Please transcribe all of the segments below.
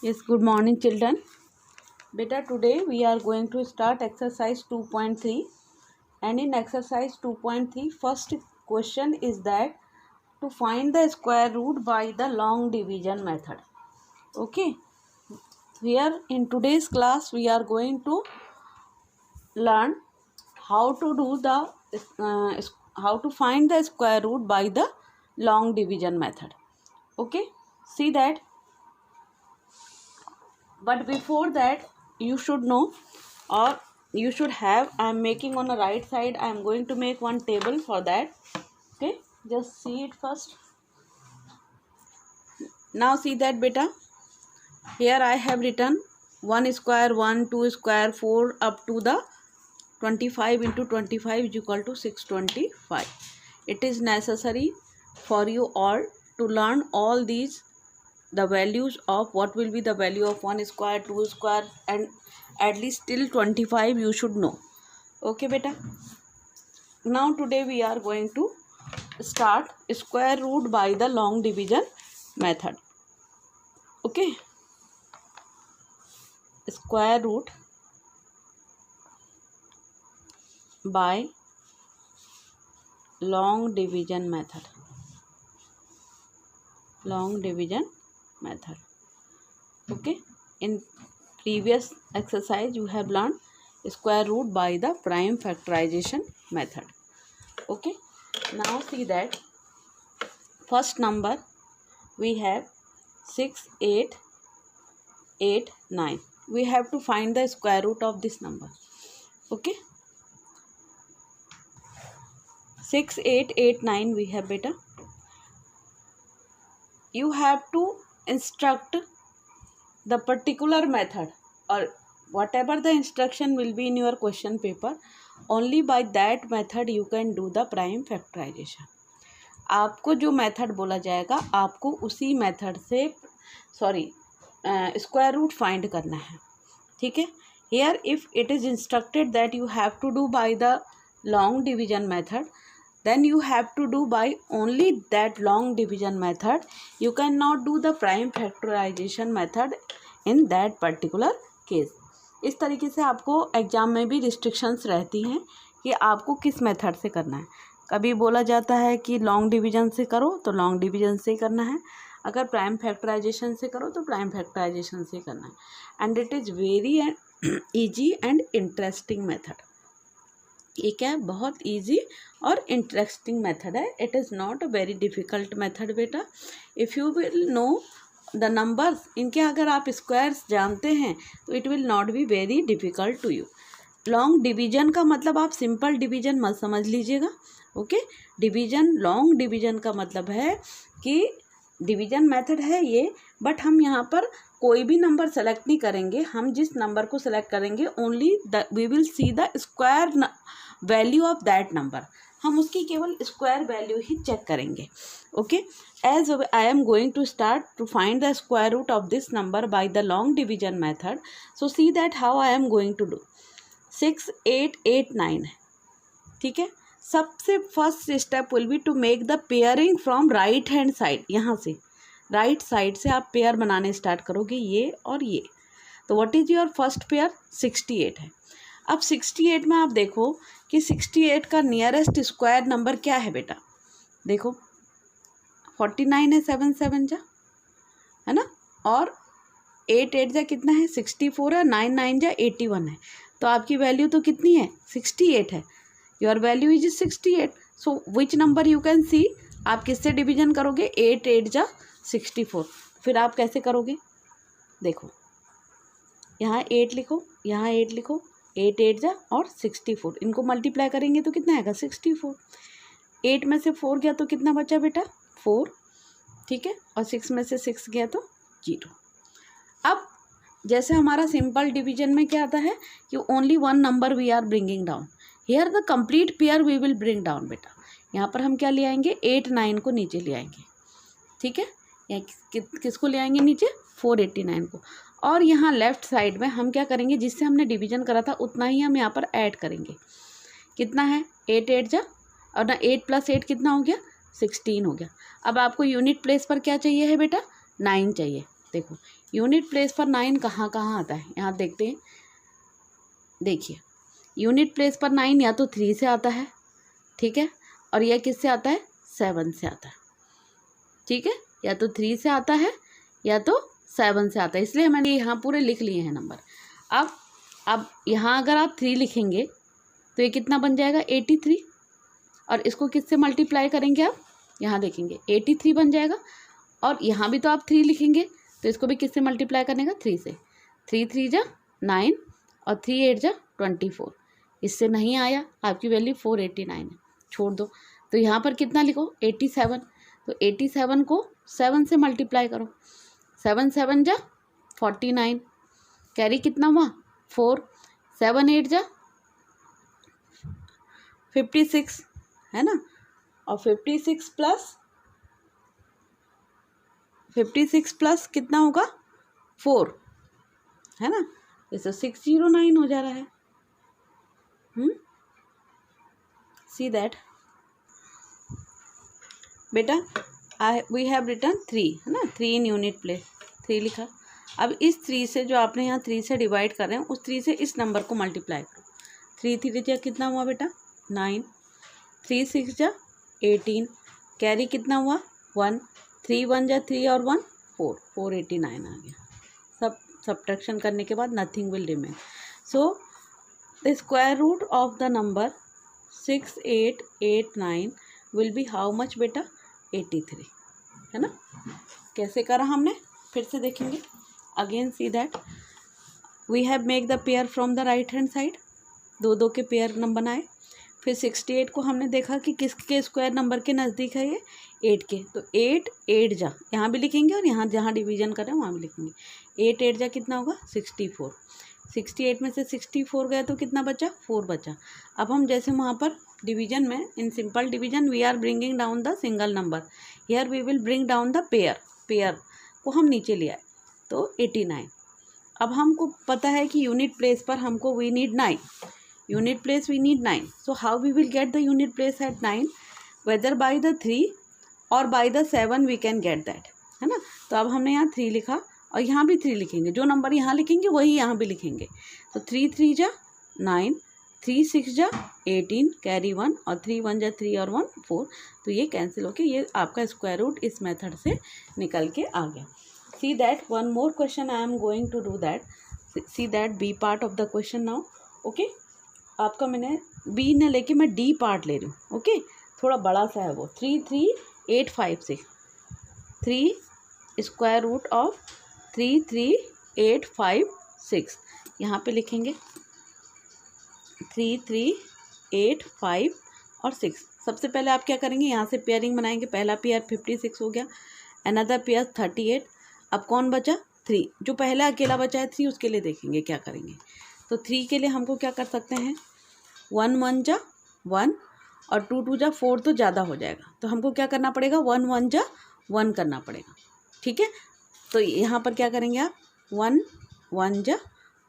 Yes, good morning children. Beta, today we are going to start exercise 2.3, and in exercise 2.3 first question is that to find the square root by the long division method. Okay, here in today's class we are going to learn how to do the how to find the square root by the long division method. Okay, see that. But before that you should know, or you should have, I am making on the right side, I am going to make one table for that. Okay, just see it first. Now see that beta, here I have written 1 square 1 2 square 4 up to the 25 into 25 is equal to 625. It is necessary for you all to learn all these, the values of what will be the value of 1 square 2 square and at least till 25 you should know. Okay beta, now today we are going to start square root by the long division method. Okay, square root by long division method. Okay, in previous exercise you have learned square root by the prime factorization method. Okay, now see that first number we have 6 8 8 9. We have to find the square root of this number. Okay, 6 8 8 9 we have beta. You have to instruct the particular method, or whatever the instruction will be in your question paper, only by that method you can do the prime factorization. आपको जो method बोला जाएगा आपको उसी method से square root find करना है. ठीक है, here if it is instructed that you have to do by the long division method, then you have to do by only that long division method. You cannot do the prime factorization method in that particular case. इस तरीके से आपको exam में भी restrictions रहती हैं कि आपको किस मेथड से करना है. कभी बोला जाता है कि लॉन्ग डिवीजन से करो तो लॉन्ग डिवीजन से ही करना है, अगर प्राइम फैक्टराइजेशन से करो तो प्राइम फैक्टराइजेशन से करना है. And it is very easy and interesting method. ये क्या है, बहुत इजी और इंटरेस्टिंग मेथड है. It is not a very difficult method बेटा. If you will know the numbers, इनके अगर आप स्क्वायर्स जानते हैं तो it will not be very difficult to you. Long division का मतलब आप सिंपल डिवीजन मत समझ लीजिएगा. ओके, डिवीजन, लॉन्ग डिवीजन का मतलब है कि डिवीजन मेथड है ये, बट हम यहाँ पर कोई भी नंबर सेलेक्ट नहीं करेंगे. हम जिस नंबर को सेलेक्ट करेंगे only we will see the square value of that number. हम उसकी केवल स्क्वायर वैल्यू ही चेक करेंगे. Okay, as I am going to start to find the square root of this number by the long division method. So see that how I am going to do. 6 8 8 9 है. ठीक है, सबसे first step will be to make the pairing from right hand side. यहाँ से right side से आप pair बनाने start करोगे, ये और ये. तो what is your first pair? 68 है. अब 68 में आप देखो कि 68 का नियरेस्ट स्क्वायर नंबर क्या है बेटा. देखो 49 है, 7 7 जा, है ना, और 8 8 जा कितना है, 64 है, 9 9 जा 81 है. तो आपकी वैल्यू तो कितनी है, 68 है. Your value is 68. So which number you can see. आप किससे डिवीजन करोगे, 8 8 जा 64. फिर आप कैसे करोगे, देखो यहाँ 8 लिखो, यहाँ 8 लिखो, 8 8 जा और 64, इनको मल्टीप्लाई करेंगे तो कितना आएगा, 64. 8 में से 4 गया तो कितना बचा बेटा, 4. ठीक है, और 6 में से 6 गया तो 0. अब जैसे हमारा सिंपल डिवीजन में क्या आता है कि only one number we are bringing down. Here the complete pair we will bring down बेटा. यहाँ पर हम क्या ले आएंगे, 8 9 को नीचे ले आएंगे. ठीक है, यहाँ किसको ले आएंगे नीचे, 489 को. और यहाँ लेफ्ट साइड में हम क्या करेंगे, जिससे हमने डिवीजन करा था उतना ही हम यहाँ पर ऐड करेंगे. कितना है, 8 8 जा, और ना 8 + 8 कितना हो गया, 16 हो गया. अब आपको यूनिट प्लेस पर क्या चाहिए है बेटा, 9 चाहिए. देखो यूनिट प्लेस पर 9 कहाँ कहाँ आता है, यहाँ देखते हैं। देखिए यूनिट प्लेस पर 9 या तो 3 से आता है, ठीक है, और यह किससे आता है, 7 से आता है, ठीक है, या तो 3 से आता है या तो 7 से आता है, इसलिए मैंने यहाँ पूरे लिख लिए हैं नंबर। अब यहाँ अगर आप 3 लिखेंगे तो ये कितना बन जाएगा, 83, और इसको किससे मल्टीप्लाई करेंगे आप, यहाँ देखेंगे 83 बन जाएगा, और यहाँ भी तो आप 3 लिखेंगे तो इसको भी किससे मल्टीप्लाई करेंगे, 3 से। 3 3 जा 9 और 3 8 जा 24, इससे नहीं आया, आपकी वैल्यू 489 है, छोड़ दो। तो यहाँ पर कितना लिखो, 87, तो 87 को 7 से मल्टीप्लाई करो, 7 7 जा 49, कैरी कितना हुआ, 4, 7 8 जा 56, है ना, और 56 प्लस कितना होगा, 4, है ना, इसे 609 हो जा रहा है। सी दैट बेटा, वी हैव रिटर्न 3, है ना, 3 इन यूनिट प्लेस, 3 लिखा। अब इस 3 से जो आपने यहाँ 3 से डिवाइड कर रहे हैं, उस 3 से इस नंबर को मल्टीप्लाई करो। 3 3 जा कितना हुआ बेटा, 9, 3 6 जा 18, कैरी कितना हुआ, 1, 3 1 जा 3 और 1 4, 489 आ गया। सब सब्ट्रैक्शन करने के बाद nothing will remain. So the square root of the number 6889 will be how much बेटा, 83, है ना। कैसे करा हमने, फिर से देखेंगे। Again see that we have make the pair from the right hand side, 2 2 के पेयर नंबर बनाए। फिर 68 को हमने देखा कि किसके स्क्वायर नंबर के नज़दीक है, ये 8 के, तो 8 8 जा यहाँ भी लिखेंगे और यहाँ जहाँ डिवीजन करें वहाँ भी लिखेंगे। 8 8 जा कितना होगा, 64, 68 में से 64 गया तो कितना बचा, 4 बचा। अब हम जैसे वहाँ पर डिवीजन में, in simple division we are bringing down the single number, here we will bring down the pair को हम नीचे ले आए, तो 89। अब हमको पता है कि यूनिट प्लेस पर हमको we need 9, unit place we need 9, so how we will get the unit place at 9, whether by the 3 और by the 7 we can get that, है ना। तो अब हमने यहाँ 3 लिखा और यहाँ भी 3 लिखेंगे, जो नंबर यहाँ लिखेंगे वही यहाँ भी लिखेंगे। तो 3 3 जा 9, 3 6 जा 18, कैरी 1, और 3 1 जा 3 और 1 4, तो ये कैंसिल होके ये आपका स्क्वायर रूट इस मेथड से निकल के आ गया। See that one more question I am going to do that, see that B part of the question now. Okay, आपका मैंने बी ने लेके मैं डी पार्ट ले रही हूँ। ओके, थोड़ा बड़ा सा है वो, 33856, 3 स्क्वायर रूट ऑफ 33856, यहाँ पे लिखेंगे 33856 और 6। सबसे पहले आप क्या करेंगे, यहाँ से पेयरिंग बनाएंगे। पहला पेयर 56 हो गया, अनदर पेयर 38। अब कौन बचा, 3, जो पहला अकेला बचा है 3, उसके लिए देखेंगे क्या करेंगे। तो 3 के लिए हमको क्या कर सकते हैं, 1 1 जा 1 और 2 2 जा 4, तो ज़्यादा हो जाएगा, तो हमको क्या करना पड़ेगा, 1 1 जा 1 करना पड़ेगा, ठीक है। तो यहाँ पर क्या करेंगे आप, 1 1 जा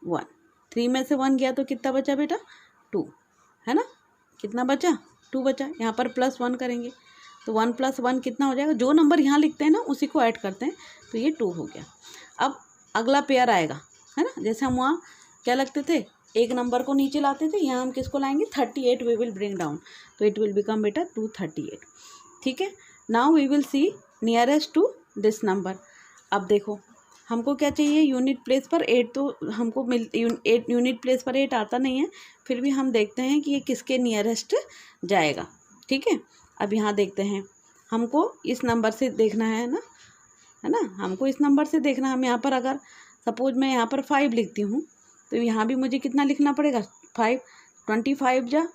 1, 3 में से 1 गया तो कितना बचा बेटा, 2, है ना, कितना बचा, 2 बचा। यहाँ पर +1 करेंगे तो 1 + 1 कितना हो जाएगा, जो नंबर यहाँ लिखते हैं ना उसी को ऐड करते हैं, तो ये 2 हो गया। अब अगला पेयर आएगा, है ना, जैसे हम वहाँ क्या लगते थे, एक नंबर को नीचे लाते थे, यहाँ हम किसको लाएंगे, 38 वी विल ब्रिंग डाउन, तो इट विल बिकम बेटा 238, ठीक है। Now we will see nearest to this number. अब देखो हमको क्या चाहिए, यूनिट प्लेस पर 8, तो हमको यूनिट प्लेस पर 8 आता नहीं है, फिर भी हम देखते हैं कि ये किसके नियरेस्ट जाएगा, ठीक है। अब यहाँ देखते हैं, हमको इस नंबर से देखना है ना, है ना, हमको इस नंबर से देखना। हम यहाँ पर अगर सपोज मैं यहाँ पर 5 लिखती हूँ, तो यहाँ भी मुझे कितना लिखना पड़ेगा, 5, 25 जा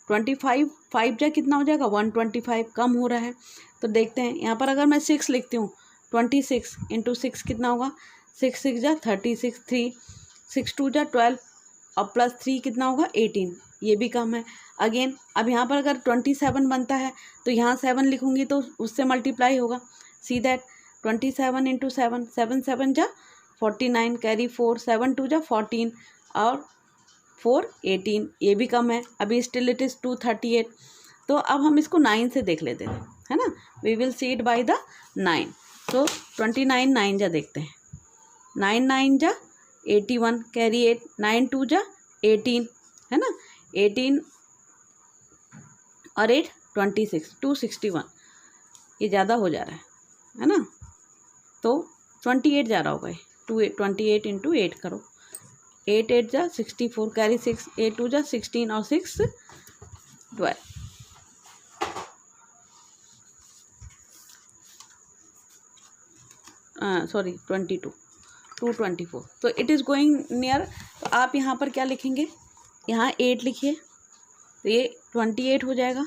25, 5 जा कितना हो जाएगा, 125, कम हो रहा है। तो देखते हैं यहाँ पर अगर मैं 6 लिखती हूँ, 26 × 6 कितना होगा, 6 6 जा 36, 3 6 2 जा 12 और +3 कितना होगा, 18, ये भी कम है। अगेन अब यहाँ पर अगर 27 बनता है तो यहाँ 7 लिखूँगी तो उससे मल्टीप्लाई होगा। सी दैट 27 × 7, 7 7 जा 49, कैरी 4, 7 2 जा 14 और 4 18, ये भी कम है। अभी स्टिल इट इज़ 238। तो अब हम इसको 9 से देख लेते हैं, है ना, we will see it by the 9। तो 29 9 जा देखते हैं, 9 9 जा 81 कैरी 8, 9 2 जा 18 है ना, 18 और 8 26, 261, ये ज़्यादा हो जा रहा है ना, तो 28 जा रहा होगा ये, 28 इंटू 8 करो, 8 8 जा 64 कैरी 6, 8 2 जा 16 और 6 12, सॉरी 22 224, तो इट इज़ गोइंग नियर। तो आप यहाँ पर क्या लिखेंगे, यहाँ 8 लिखिए, तो ये 28 हो जाएगा,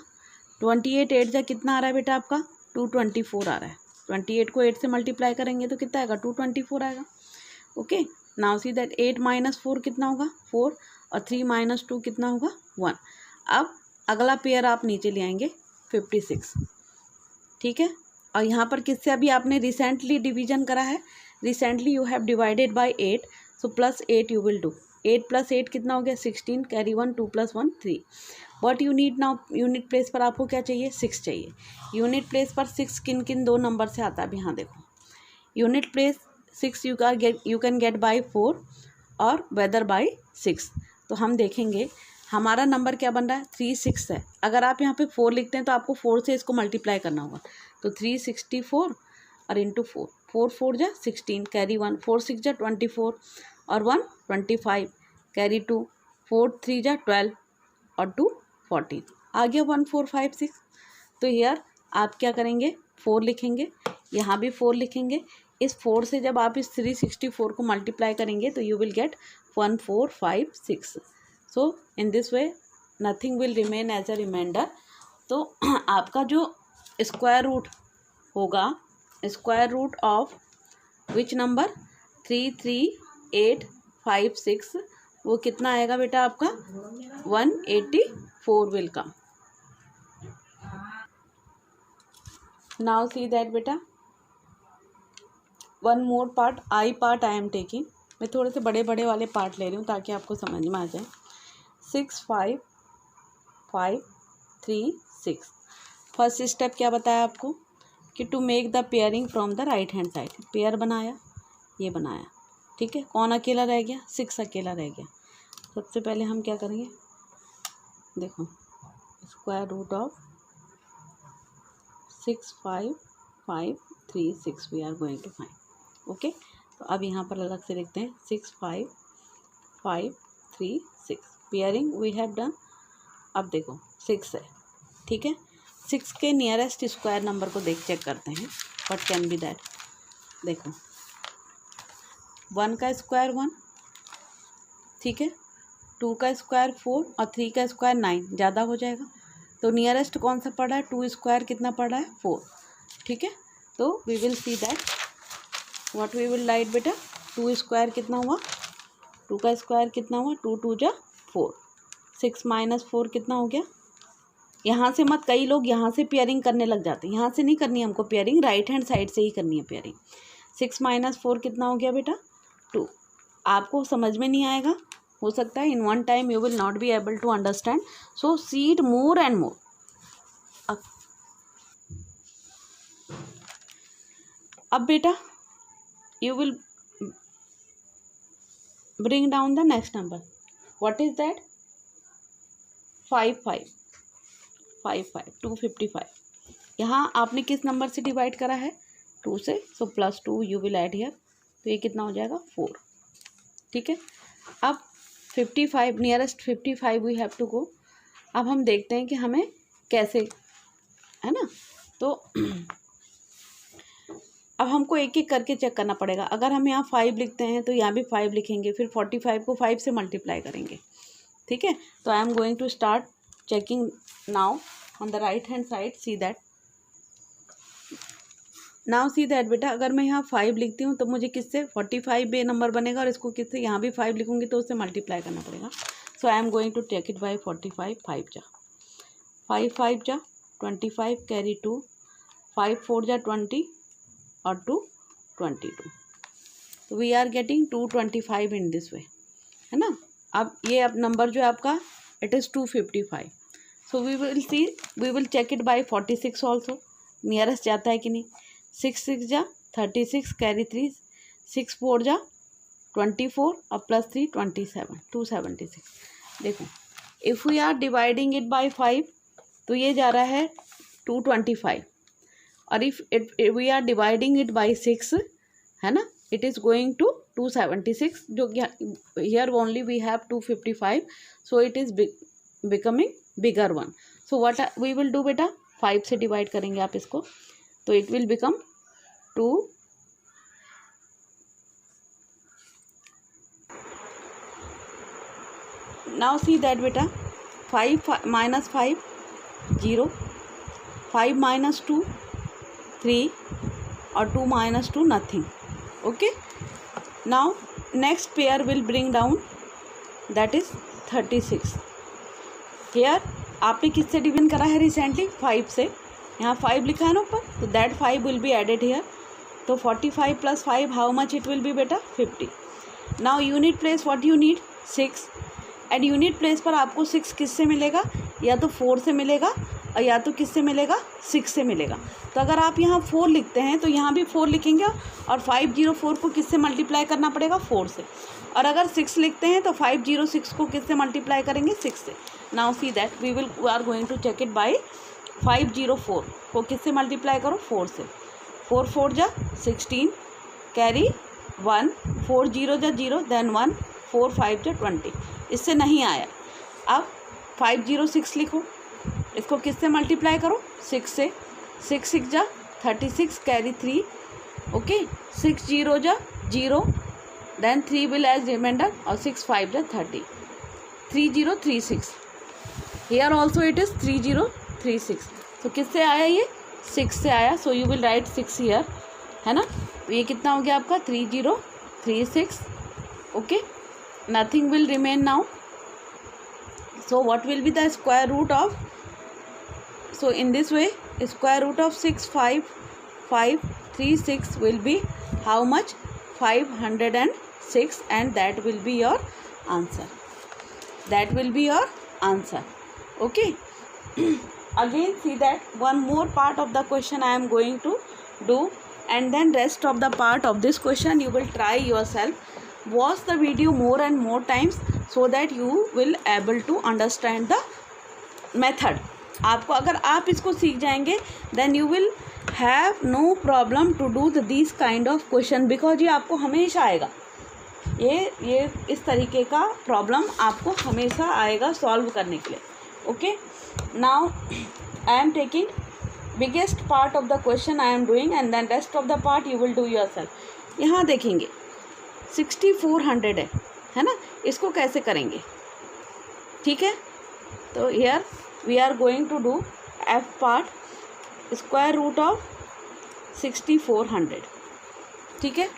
28 8 जा कितना आ रहा है बेटा आपका 224 आ रहा है, 28 को 8 से मल्टीप्लाई करेंगे तो कितना आएगा 224 आएगा। Okay, now see that 8 minus 4 कितना होगा 4 और 3 माइनस 2 कितना होगा 1। अब अगला पेयर आप नीचे ले आएंगे 56, ठीक है, और यहाँ पर किससे अभी आपने रिसेंटली डिवीजन करा है, recently you have divided by 8, so plus 8 you will do, 8 plus 8 कितना हो गया 16 carry 1 2 plus 1 3। What you need now, unit place पर आपको क्या चाहिए 6 चाहिए। यूनिट प्लेस पर 6 किन किन दो नंबर से आता है, अभी यहाँ देखो, unit place 6 you can get by 4 और वेदर बाय 6। तो हम देखेंगे हमारा नंबर क्या बन रहा है 36 है, अगर आप यहाँ पे 4 लिखते हैं तो आपको 4 से इसको मल्टीप्लाई करना होगा, तो 364 और इंटू 4, 4 4 जा 16 कैरी 1, 4 6 जा 24 और 1 25 कैरी 2, 4 3 जा 12 और 2 14, आ गया 1456। तो हियर आप क्या करेंगे 4 लिखेंगे, यहाँ भी 4 लिखेंगे, इस 4 से जब आप इस 364 को मल्टीप्लाई करेंगे तो you will get 1456। So in this way nothing will remain as a reminder. तो आपका जो स्क्वायर रूट होगा, square root of which number 33856, वो कितना आएगा बेटा आपका 184 will come. Now see that बेटा one more part, I part I am taking, मैं थोड़े से बड़े बड़े वाले पार्ट ले रही हूँ ताकि आपको समझ में आ जाए। 6 5 5 3 6, फर्स्ट स्टेप क्या बताया आपको कि to make the pairing from the right hand side, pair बनाया, ये बनाया, ठीक है, कौन अकेला रह गया 6 अकेला रह गया। सबसे पहले हम क्या करेंगे, देखो square root of 6 5 5 3 6 we are going to find. Okay, तो अब यहाँ पर अलग से लिखते हैं 6 5 5 3 6, पेयरिंग वी हैव डन। अब देखो 6 है, ठीक है, 6 के नियरेस्ट स्क्वायर नंबर को चेक करते हैं, व्हाट कैन बी दैट। देखो 1 का स्क्वायर 1, ठीक है, 2 का स्क्वायर 4 और 3 का स्क्वायर 9, ज़्यादा हो जाएगा, तो नियरेस्ट कौन सा पड़ रहा है 2 स्क्वायर कितना पड़ रहा है 4, ठीक है, तो we will see that what we will write बेटा, 2 स्क्वायर कितना हुआ, 2 का स्क्वायर कितना हुआ 2 2 जा 4, 6 माइनस 4 कितना हो गया, यहाँ से मत, कई लोग यहाँ से पेयरिंग करने लग जाते हैं, यहाँ से नहीं करनी है हमको पेयरिंग, राइट हैंड साइड से ही करनी है पेयरिंग। 6 माइनस 4 कितना हो गया बेटा 2, आपको समझ में नहीं आएगा, हो सकता है in one time you will not be able to understand, so see it more and more. अब बेटा you will bring down the next number, what is that 5 5 5 5 255, यहाँ आपने किस नंबर से डिवाइड करा है 2 से, so plus 2 you will add here, तो ये कितना हो जाएगा 4, ठीक है। अब 55 nearest 55 we have to go. अब हम देखते हैं कि हमें कैसे, है ना, तो अब हमको एक एक करके चेक करना पड़ेगा। अगर हम यहाँ 5 लिखते हैं तो यहाँ भी 5 लिखेंगे, फिर 45 को 5 से मल्टीप्लाई करेंगे, ठीक है। तो I am going to start checking now on the right hand side, see that, now see that बेटा, अगर मैं यहाँ 5 लिखती हूँ तो मुझे किससे 45 बे नंबर बनेगा, और इसको किससे यहाँ भी 5 लिखूँगी तो उससे मल्टीप्लाई करना पड़ेगा। So I am going to take it by 45, 5 जा 5 5 जा 25 कैरी 2, 5 4 जा 20 और 2 22, तो we are getting 225 in this way, है ना। अब ये अब नंबर जो है आपका it is 255, so we will see, we will check it by 46 also, nearest जाता है कि नहीं। 6 6 जा 36 कैरी 3, 6 4 जा 24 और प्लस 3 27 276। देखो if we are dividing it by 5 तो ये जा रहा है 225, और if we are dividing it by 6 है ना, इट इज़ गोइंग टू 276, जो here only we have 255, so it is becoming bigger one. So what we will do बेटा, 5 से डिवाइड करेंगे आप इसको, तो it will become 2। Now see that बेटा 5 minus 5 0, 5 minus 2 3 और 2 minus 2 nothing. Okay, now next pair will bring down, that is 36. Here आपने किससे डिवीजन करा है रिसेंटली, 5 से, यहाँ 5 लिखा है ना ऊपर, तो that 5 will be added here, तो 45 plus 5 how much it will be बेटा 50. Now unit place what you need 6, and unit place पर आपको 6 किससे मिलेगा, या तो 4 से मिलेगा और या तो किससे मिलेगा 6 से मिलेगा। तो अगर आप यहाँ 4 लिखते हैं तो यहाँ भी 4 लिखेंगे, और 504 को किससे मल्टीप्लाई करना पड़ेगा 4 से, और अगर 6 लिखते हैं तो 506 को किससे मल्टीप्लाई करेंगे 6 से। Now see that we are going to check it by 504 को किससे मल्टीप्लाई करो 4 से, 4 4 जा 16 कैरी 1, 4 0 जा 0 देन 1, 4 5 जा 20, इससे नहीं आया। अब 506 लिखो, इसको किससे मल्टीप्लाई करो 6 से, 6 6 जा 36 कैरी 3, ओके 6 0 जा 0 देन 3 विल एज रिमाइंडर, और 6 5 जा 30, 3036, हियर ऑल्सो इट इज़ 3036। तो किससे आया ये 6 से आया, so you will write 6 here, है ना। तो ये कितना हो गया आपका 3036, okay, nothing will remain now. So what will be the square root of, so in this way square root of 65536 will be how much 506, and that will be your answer, that will be your answer, okay. Again see that one more part of the question I am going to do, and then rest of the part of this question you will try yourself. Watch the video more and more times so that you will able to understand the method. आपको अगर आप इसको सीख जाएंगे then you will have no problem to do these kind of question, because ये आपको हमेशा आएगा, ये इस तरीके का प्रॉब्लम आपको हमेशा आएगा सॉल्व करने के लिए, okay. Now I am taking biggest part of the question I am doing, and then rest of the part you will do yourself. यहाँ देखेंगे 6400 है ना, इसको कैसे करेंगे, ठीक है। तो here we are going to do F part, square root of 6400, ठीक है।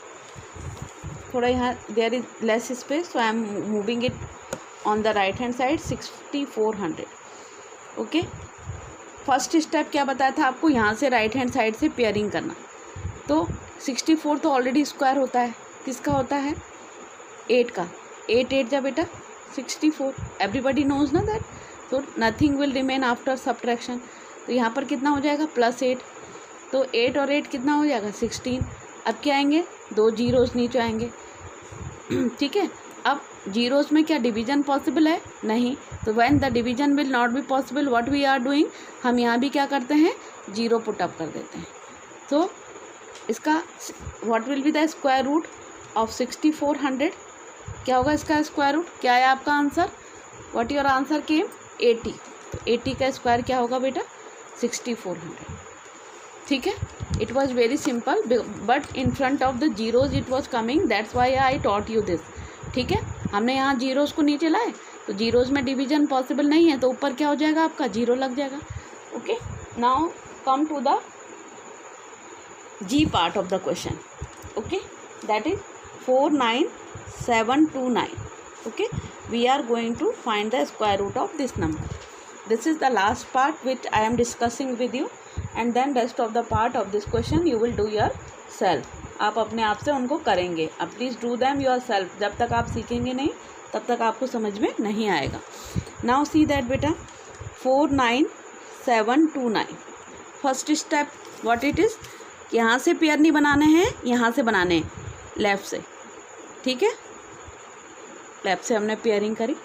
थोड़ा यहाँ there is less space, so I am moving it on the right hand side 6400, okay. First step क्या बताया था आपको, यहाँ से राइट हैंड साइड से पेयरिंग करना। तो 64 तो ऑलरेडी स्क्वायर होता है, किसका होता है 8 का, 8 8 जा बेटा 64, एवरीबडी नोज ना दैट, तो nothing will remain after subtraction. तो यहाँ पर कितना हो जाएगा +8, तो 8 और 8 कितना हो जाएगा 16। अब क्या आएंगे 2 जीरोज़ नीचे आएंगे, ठीक है। अब जीरोज़ में क्या डिवीजन पॉसिबल है, नहीं, तो when the division will not be possible what we are doing, हम यहाँ भी क्या करते हैं 0 पुट अप कर देते हैं। तो इसका what will be the square root of 6400, क्या होगा इसका स्क्वायर रूट, क्या है आपका answer, what your answer came 80, तो 80 का स्क्वायर क्या होगा बेटा 6400, ठीक है। It was very simple, but in front of the zeros it was coming, that's why I taught you this, ठीक है। हमने यहाँ जीरोज़ को नीचे लाए, तो जीरोज़ में डिवीजन पॉसिबल नहीं है, तो ऊपर क्या हो जाएगा आपका 0 लग जाएगा, okay. Now come to the G part of the question, okay, that is 49729, okay. We are going to find the square root of this number. This is the last part which I am discussing with you, and then rest of the part of this question you will do yourself. आप अपने आप से उनको करेंगे, अब please do them yourself. जब तक आप सीखेंगे नहीं तब तक आपको समझ में नहीं आएगा। नाउ सी दैट बेटा 49729, first step what it is, यहाँ से पेयर नहीं बनाने हैं, यहाँ से बनाने हैं लेफ़्ट से, ठीक है। लेफ्ट से हमने पेयरिंग करी।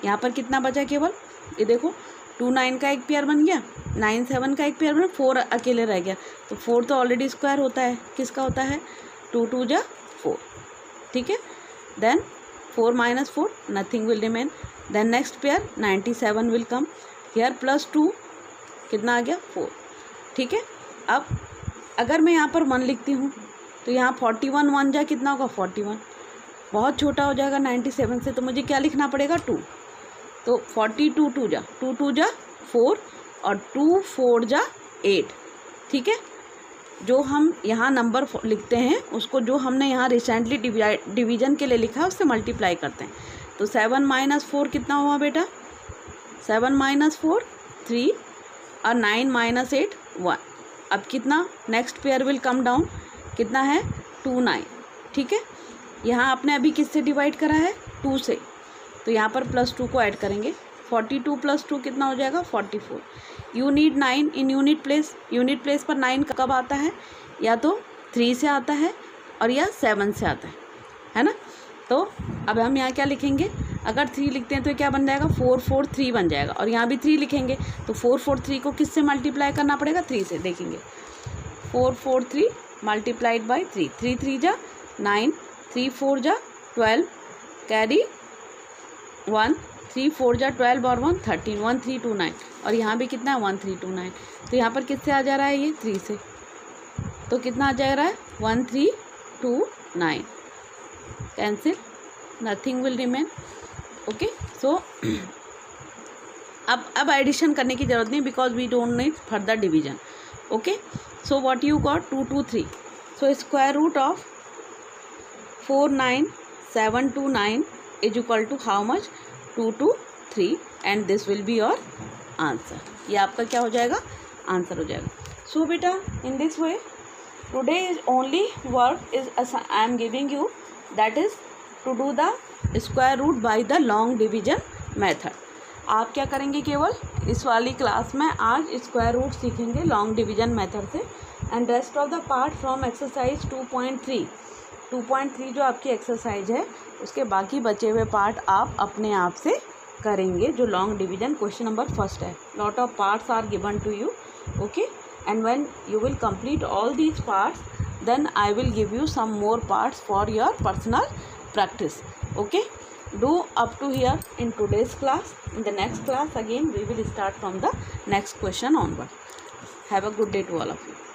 यहाँ पर कितना बचा केवल, ये देखो 2 9 का एक पेयर बन गया, 9 7 का एक पेयर बना, 4 अकेले रह गया। तो 4 तो ऑलरेडी स्क्वायर होता है, किसका होता है, 2 2 जा 4, ठीक है। Then 4 - 4 nothing will remain. Then next pair 97 will come here, plus 2 कितना आ गया 4, ठीक है। अब अगर मैं यहाँ पर 1 लिखती हूँ तो यहाँ 41 1 जा कितना होगा 41, बहुत छोटा हो जाएगा 97 से, तो मुझे क्या लिखना पड़ेगा 2। तो 42 2 जा 2 2 जा 4 और 2 4 जा 8, ठीक है। जो हम यहाँ नंबर लिखते हैं उसको जो हमने यहाँ रिसेंटली डिवीजन के लिए लिखा है उससे मल्टीप्लाई करते हैं। तो 7 - 4 कितना हुआ बेटा, 7 - 4 3 और 9 - 8 1। अब कितना, next pair will come down, कितना है 2 9, ठीक है। यहाँ आपने अभी किससे डिवाइड करा है 2 से, तो यहाँ पर +2 को ऐड करेंगे। 42 + 2 कितना हो जाएगा 44। You need 9 in unit place. Unit place पर 9 कब आता है, या तो 3 से आता है और या 7 से आता है ना। तो अब हम यहाँ क्या लिखेंगे, अगर 3 लिखते हैं तो क्या बन जाएगा 4 4 3 बन जाएगा, और यहाँ भी 3 लिखेंगे तो 4 4 3 को किससे मल्टीप्लाई करना पड़ेगा 3 से। देखेंगे 4 4 3 मल्टीप्लाइड बाई 3, 3 3 जा 9, 3 4 जा 12, कैरी 1, 3 4 जा 12 और 1 13, 1 3 2 9, और यहाँ भी कितना है 1 3 2 9। तो यहाँ पर किससे आ जा रहा है ये 3 से, तो कितना आ जा रहा है 1 3 2 9, cancel, nothing will remain. Okay, so अब एडिशन करने की ज़रूरत नहीं, because we don't need further division. Okay, so what you got 2 2 3, so square root of 4 9 7 2 9 is equal to how much 2 2 3, and this will be your answer. ये आपका क्या हो जाएगा, आंसर हो जाएगा। सो बेटा in this way today is only work is I am giving you, that is to do the square root by the long division method. आप क्या करेंगे, केवल इस वाली क्लास में आज स्क्वायर रूट सीखेंगे लॉन्ग डिवीजन मेथड से, and rest of the part from exercise 2.3 जो आपकी एक्सरसाइज है उसके बाकी बचे हुए पार्ट आप अपने आप से करेंगे, जो लॉन्ग डिवीजन क्वेश्चन नंबर 1 है। Lot of parts are given to you, okay, and when you will complete all these parts then I will give you some more parts for your personal practice. Okay, do up to here in today's class. In the next class again we will start from the next question onward. Have a good day to all of you.